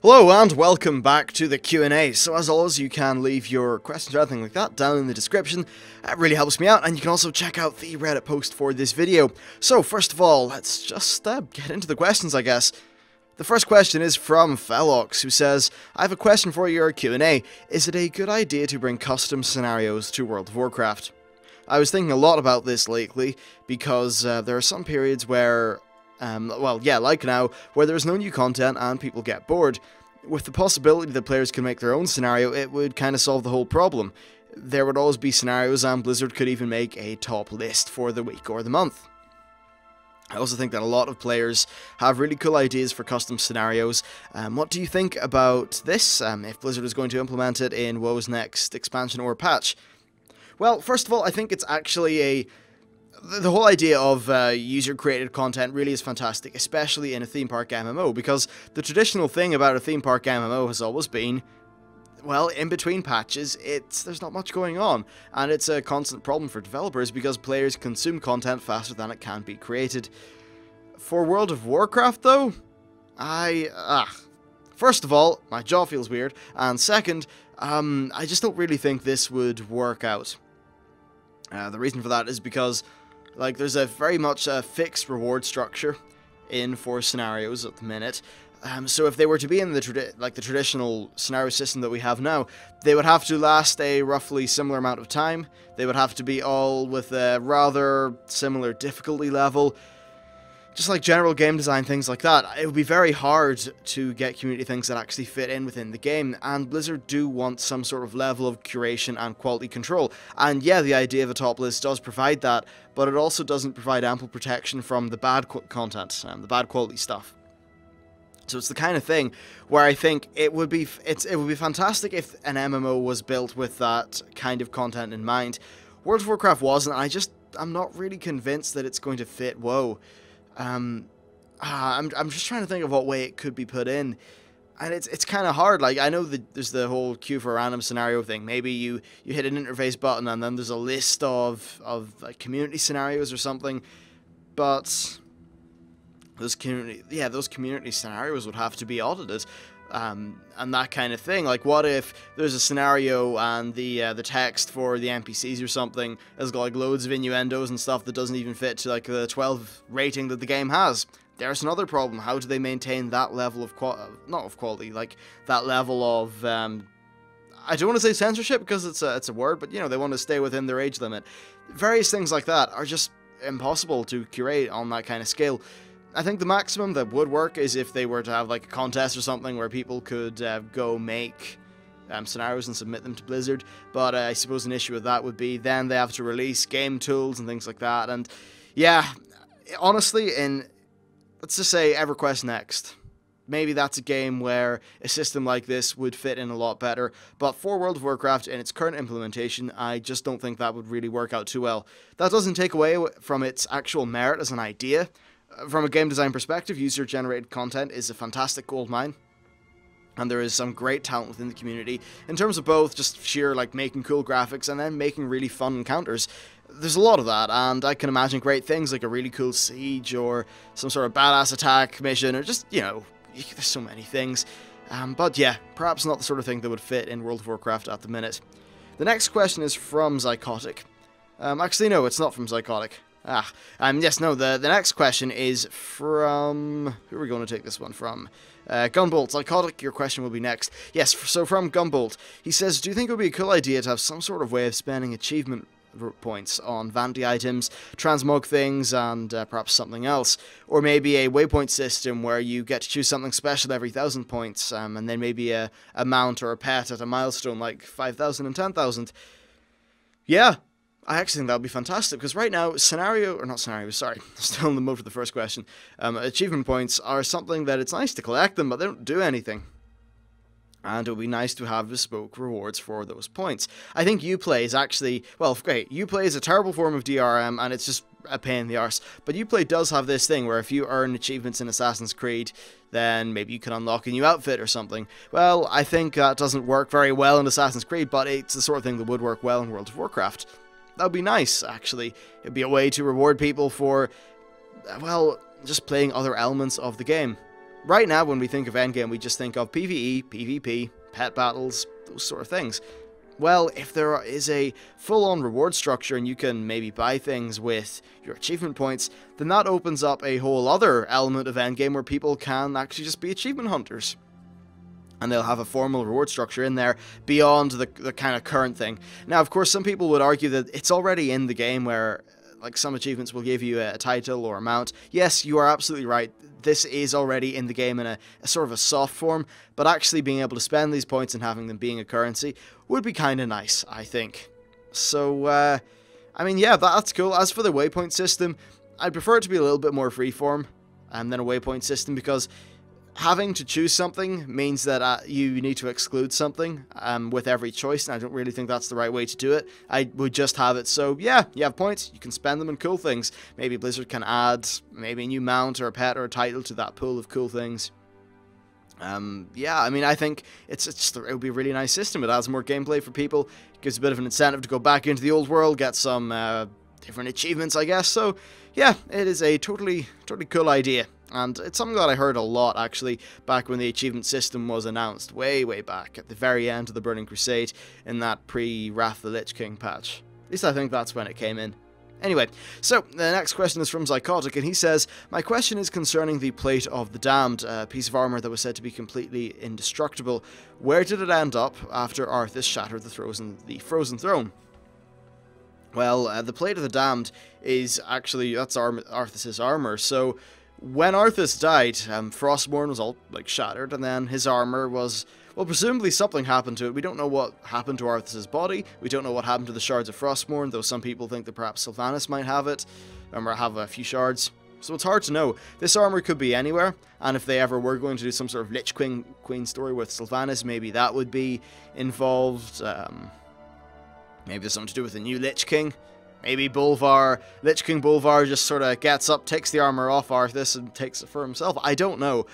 Hello and welcome back to the Q&A. So as always, you can leave your questions or anything like that down in the description. That really helps me out, and you can also check out the Reddit post for this video. So first of all, let's just get into the questions, I guess. The first question is from Felox, who says, I have a question for your Q&A. Is it a good idea to bring custom scenarios to World of Warcraft? I was thinking a lot about this lately, because there are some periods where like now, where there's no new content and people get bored. With the possibility that players can make their own scenario, it would kind of solve the whole problem. There would always be scenarios, and Blizzard could even make a top list for the week or the month. I also think that a lot of players have really cool ideas for custom scenarios. What do you think about this, if Blizzard is going to implement it in WoW's next expansion or patch? Well, first of all, I think it's actually the whole idea of user-created content really is fantastic, especially in a theme park MMO, because the traditional thing about a theme park MMO has always been, well, in between patches, there's not much going on, and it's a constant problem for developers because players consume content faster than it can be created. For World of Warcraft, though, first of all, my jaw feels weird, and second, I just don't really think this would work out. The reason for that is because there's a very much a fixed reward structure for scenarios at the minute. So if they were to be in the traditional scenario system that we have now, they would have to last a roughly similar amount of time. They would have to be all with a rather similar difficulty level. Just like general game design, things like that. It would be very hard to get community things that actually fit in within the game, and Blizzard do want some sort of level of curation and quality control. And yeah, the idea of a top list does provide that, but it also doesn't provide ample protection from the bad content, the bad quality stuff. So it's the kind of thing where I think it would be fantastic if an MMO was built with that kind of content in mind. World of Warcraft wasn't, and I'm not really convinced that it's going to fit WoW. I'm just trying to think of what way it could be put in, and it's kind of hard. Like, I know that there's the whole queue for a random scenario thing. Maybe you hit an interface button and then there's a list of like community scenarios or something, but those community scenarios would have to be audited. And that kind of thing. Like, what if there's a scenario and the text for the NPCs or something has got like loads of innuendos and stuff that doesn't even fit to like the 12 rating that the game has? There's another problem. How do they maintain that level of quality, like that level of I don't want to say censorship because it's a word, but you know, they want to stay within their age limit. Various things like that are just impossible to curate on that kind of scale. I think the maximum that would work is if they were to have like a contest or something where people could go make scenarios and submit them to Blizzard, but I suppose an issue with that would be then they have to release game tools and things like that, and yeah, honestly, let's just say EverQuest Next, maybe that's a game where a system like this would fit in a lot better, but for World of Warcraft in its current implementation, I just don't think that would really work out too well. That doesn't take away from its actual merit as an idea. From a game design perspective, user-generated content is a fantastic goldmine, and there is some great talent within the community in terms of both just sheer like making cool graphics and then making really fun encounters. There's a lot of that, and I can imagine great things like a really cool siege or some sort of badass attack mission, or just, you know, there's so many things. But yeah, perhaps not the sort of thing that would fit in World of Warcraft at the minute. The next question is from Zycotic. Actually, no, it's not from Zycotic. The next question is from... Who are we going to take this one from? Gunbolt. Zycotic, your question will be next. Yes, so from Gunbolt. He says, do you think it would be a cool idea to have some sort of way of spending achievement points on vanity items, transmog things, and perhaps something else? Or maybe a waypoint system where you get to choose something special every 1,000 points, and then maybe a mount or a pet at a milestone like 5,000 and 10,000. Yeah. I actually think that would be fantastic, because right now, still in the mode for the first question, achievement points are something that it's nice to collect them, but they don't do anything. And it would be nice to have bespoke rewards for those points. I think Uplay is actually, well, great, Uplay is a terrible form of DRM, and it's just a pain in the arse, but Uplay does have this thing where if you earn achievements in Assassin's Creed, then maybe you can unlock a new outfit or something. Well, I think that doesn't work very well in Assassin's Creed, but it's the sort of thing that would work well in World of Warcraft. That would be nice, actually. It'd be a way to reward people for, well, just playing other elements of the game. Right now, when we think of endgame, we just think of PvE, PvP, pet battles, those sort of things. Well, if there is a full-on reward structure and you can maybe buy things with your achievement points, then that opens up a whole other element of endgame where people can actually just be achievement hunters. And they'll have a formal reward structure in there beyond the kind of current thing. Now, of course, some people would argue that it's already in the game where, like, some achievements will give you a title or a mount. Yes, you are absolutely right. This is already in the game in a sort of a soft form, but actually being able to spend these points and having them being a currency would be kind of nice, I think. So, I mean, yeah, that's cool. As for the waypoint system, I'd prefer it to be a little bit more freeform than a waypoint system, because having to choose something means that you need to exclude something with every choice, and I don't really think that's the right way to do it. I would just have it so, yeah, you have points, you can spend them on cool things. Maybe Blizzard can add maybe a new mount or a pet or a title to that pool of cool things. Yeah, I mean, I think it would be a really nice system. It adds more gameplay for people, it gives a bit of an incentive to go back into the old world, get some different achievements, I guess. So, yeah, it is a totally cool idea. And it's something that I heard a lot, actually, back when the achievement system was announced, way back, at the very end of the Burning Crusade, in that pre-Wrath of the Lich King patch. At least I think that's when it came in. Anyway, so the next question is from Zycotic, and he says, "My question is concerning the Plate of the Damned, a piece of armor that was said to be completely indestructible. Where did it end up after Arthas shattered the Frozen Throne?" Well, the Plate of the Damned is actually, that's Arthas' armor, so when Arthas died, Frostmourne was all, like, shattered, and then his armor was, well, presumably something happened to it. We don't know what happened to Arthas' body, we don't know what happened to the shards of Frostmourne, though some people think that perhaps Sylvanas might have it, or have a few shards. So it's hard to know. This armor could be anywhere, and if they ever were going to do some sort of Lich Queen story with Sylvanas, maybe that would be involved. Maybe there's something to do with the new Lich King. Maybe Lich King Bolvar just sort of gets up, takes the armor off Arthas, and takes it for himself. I don't know.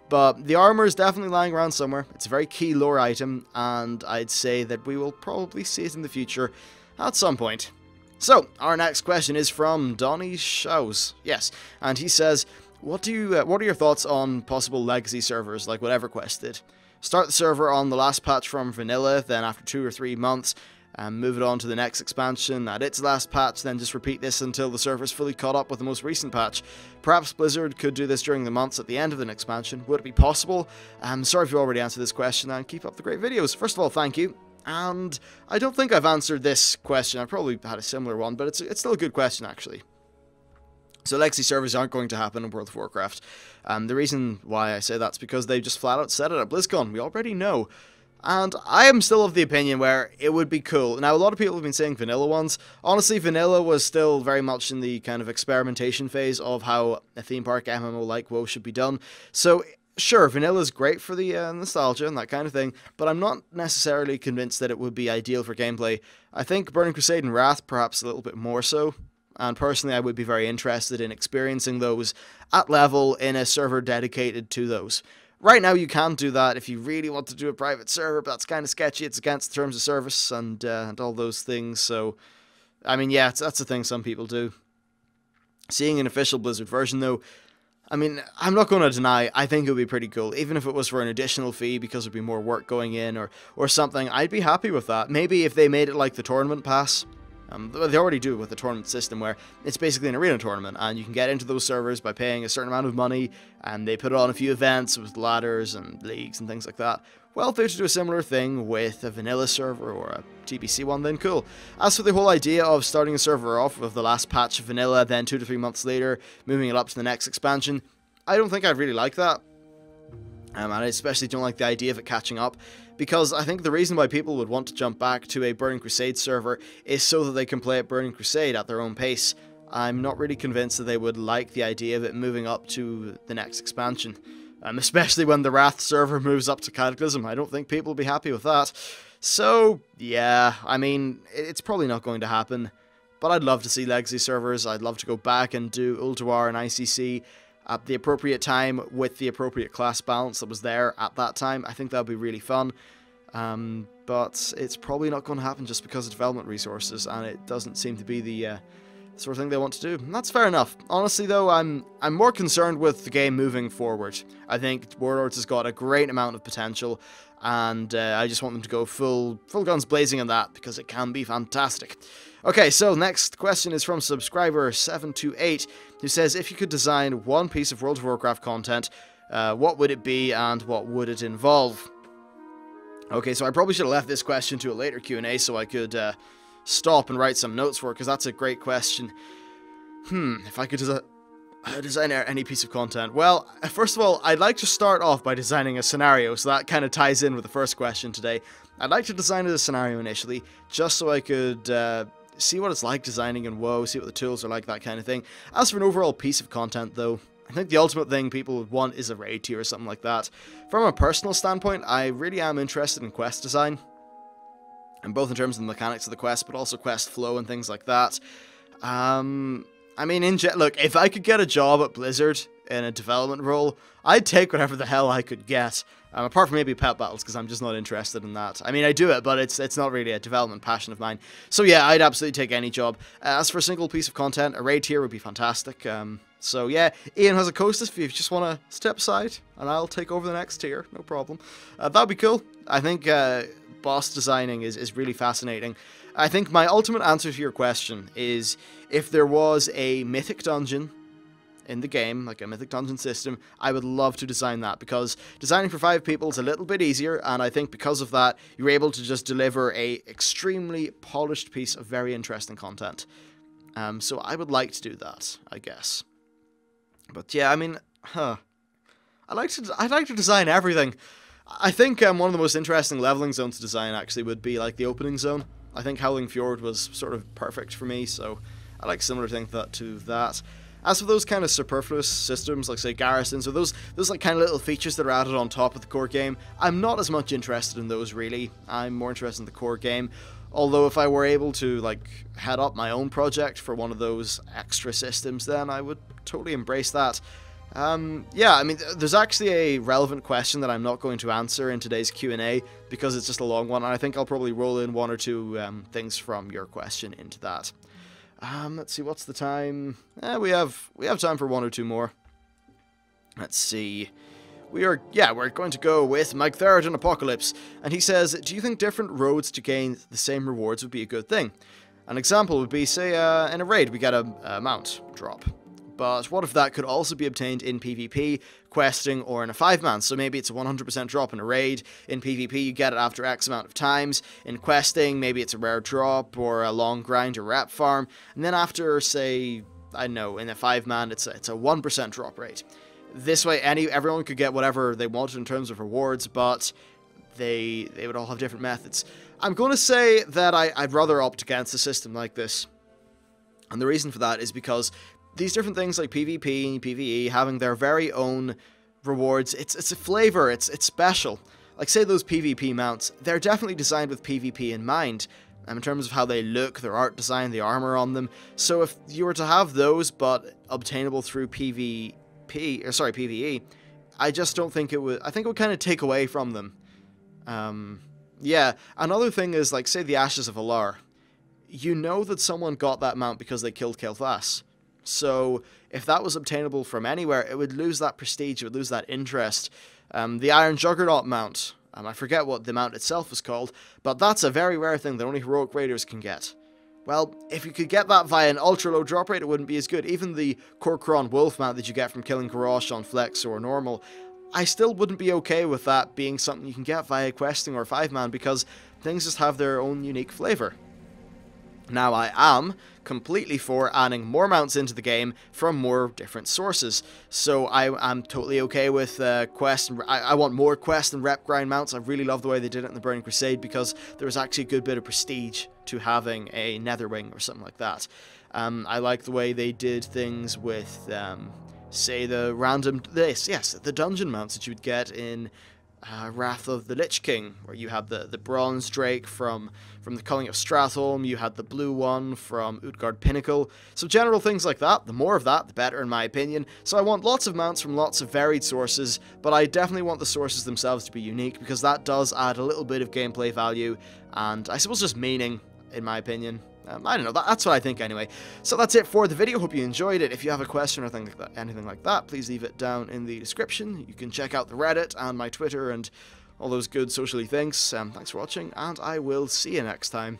But the armor is definitely lying around somewhere. It's a very key lore item, and I'd say that we will probably see it in the future at some point. So, our next question is from Donny Shows. Yes, and he says, what are your thoughts on possible legacy servers, like what EverQuest did? Start the server on the last patch from vanilla, then after 2 or 3 months, and move it on to the next expansion at its last patch, then just repeat this until the server's fully caught up with the most recent patch. Perhaps Blizzard could do this during the months at the end of an expansion. Would it be possible? Sorry if you already answered this question, and keep up the great videos. First of all, thank you. And I don't think I've answered this question. I probably had a similar one, but it's still a good question, actually. So legacy servers aren't going to happen in World of Warcraft. The reason why I say that's because they just flat out said it at BlizzCon. We already know. And I am still of the opinion where it would be cool. Now, a lot of people have been saying vanilla ones. Honestly, vanilla was still very much in the kind of experimentation phase of how a theme park MMO like WoW should be done. So, sure, vanilla is great for the nostalgia and that kind of thing, but I'm not necessarily convinced that it would be ideal for gameplay. I think Burning Crusade and Wrath perhaps a little bit more so. And personally, I would be very interested in experiencing those at level in a server dedicated to those. Right now, you can't do that if you really want to do a private server, but that's kind of sketchy. It's against the terms of service and all those things. So, I mean, yeah, that's the thing some people do. Seeing an official Blizzard version, though, I mean, I'm not going to deny, I think it would be pretty cool. Even if it was for an additional fee because there'd be more work going in or something, I'd be happy with that. Maybe if they made it like the tournament pass. They already do it with the tournament system, where it's basically an arena tournament, and you can get into those servers by paying a certain amount of money, and they put on a few events with ladders and leagues and things like that. Well, if they were to do a similar thing with a vanilla server or a TBC one, then cool. As for the whole idea of starting a server off with the last patch of vanilla, then 2 to 3 months later, moving it up to the next expansion, I don't think I'd really like that. And I especially don't like the idea of it catching up, because I think the reason why people would want to jump back to a Burning Crusade server is so that they can play at Burning Crusade at their own pace. I'm not really convinced that they would like the idea of it moving up to the next expansion. Especially when the Wrath server moves up to Cataclysm. I don't think people will be happy with that. So, yeah, I mean, it's probably not going to happen. But I'd love to see legacy servers. I'd love to go back and do Ulduar and ICC at the appropriate time with the appropriate class balance that was there at that time. I think that would be really fun. But it's probably not going to happen just because of development resources, and it doesn't seem to be the sort of thing they want to do. And that's fair enough. Honestly, though, I'm more concerned with the game moving forward. I think Warlords has got a great amount of potential, and I just want them to go full guns blazing on that, because it can be fantastic. Okay, so next question is from subscriber 728, who says, if you could design one piece of World of Warcraft content, what would it be and what would it involve? Okay, so I probably should have left this question to a later Q&A so I could stop and write some notes for it, because that's a great question. If I could design any piece of content. Well, first of all, I'd like to start off by designing a scenario, so that kind of ties in with the first question today. I'd like to design a scenario initially, just so I could see what it's like designing in WoW, see what the tools are like, that kind of thing. As for an overall piece of content, though, I think the ultimate thing people would want is a raid tier or something like that. From a personal standpoint, I really am interested in quest design, and both in terms of the mechanics of the quest, but also quest flow and things like that. I mean, look, if I could get a job at Blizzard in a development role, I'd take whatever the hell I could get. Apart from maybe pet battles, because I'm just not interested in that. I mean, I do it, but it's not really a development passion of mine. So yeah, I'd absolutely take any job. As for a single piece of content, a raid tier would be fantastic. So yeah, Ian has a Costas if you just want to step aside, and I'll take over the next tier, no problem. That'd be cool. I think boss designing is really fascinating. I think my ultimate answer to your question is, if there was a mythic dungeon in the game, like a mythic dungeon system, I would love to design that, because designing for 5 people is a little bit easier, and I think because of that, you're able to just deliver a extremely polished piece of very interesting content. So I would like to do that, I guess. But yeah, I mean, I'd like to design everything. I think one of the most interesting leveling zones to design actually would be like the opening zone. I think Howling Fjord was sort of perfect for me, so I like similar things to that. As for those kind of superfluous systems, like say garrisons, or those like kind of little features that are added on top of the core game, I'm not as much interested in those really. I'm more interested in the core game. Although if I were able to like head up my own project for one of those extra systems, then I would totally embrace that. Yeah, I mean, there's actually a relevant question that I'm not going to answer in today's Q&A because it's just a long one, and I think I'll probably roll in 1 or 2 things from your question into that. Let's see, what's the time? We have time for 1 or 2 more. Let's see. We're going to go with Mike Theridan Apocalypse, and he says, do you think different roads to gain the same rewards would be a good thing? An example would be, say, in a raid we get a mount drop. But what if that could also be obtained in PvP, questing, or in a 5-man? So maybe it's a 100% drop in a raid. In PvP, you get it after X amount of times. In questing, maybe it's a rare drop, or a long grind or rep farm. And then after, say, I don't know, in a 5-man, it's a 1% drop rate. This way, everyone could get whatever they wanted in terms of rewards, but they would all have different methods. I'm going to say that I'd rather opt against a system like this. And the reason for that is because these different things like PvP and PvE having their very own rewards, it's a flavor, it's special. Like say those PvP mounts, they're definitely designed with PvP in mind, in terms of how they look, their art design, the armor on them. So if you were to have those but obtainable through PvE, I just don't think it would, I think it would kind of take away from them. Yeah, another thing is like say the Ashes of Alar. You know that someone got that mount because they killed Kael'thas. So if that was obtainable from anywhere, it would lose that prestige, it would lose that interest. The Iron Juggernaut mount, I forget what the mount itself is called, but that's a very rare thing that only heroic raiders can get. Well, if you could get that via an ultra low drop rate, it wouldn't be as good. Even the Kor'kron Wolf mount that you get from killing Garrosh on Flex or normal, I still wouldn't be okay with that being something you can get via questing or 5-man, because things just have their own unique flavor. Now, I am completely for adding more mounts into the game from more different sources. So I'm totally okay with quest. I want more quest and rep grind mounts. I really love the way they did it in the Burning Crusade, because there was actually a good bit of prestige to having a Netherwing or something like that. I like the way they did things with, say, the dungeon mounts that you would get in Wrath of the Lich King, where you had the Bronze Drake from the Culling of Stratholme, you had the blue one from Utgard Pinnacle. So general things like that, the more of that, the better in my opinion. So I want lots of mounts from lots of varied sources, but I definitely want the sources themselves to be unique, because that does add a little bit of gameplay value, and I suppose just meaning, in my opinion. I don't know, that's what I think anyway. So that's it for the video. Hope you enjoyed it. If you have a question or anything like that, please leave it down in the description. You can check out the Reddit and my Twitter and all those good socially things. Thanks for watching, and I will see you next time.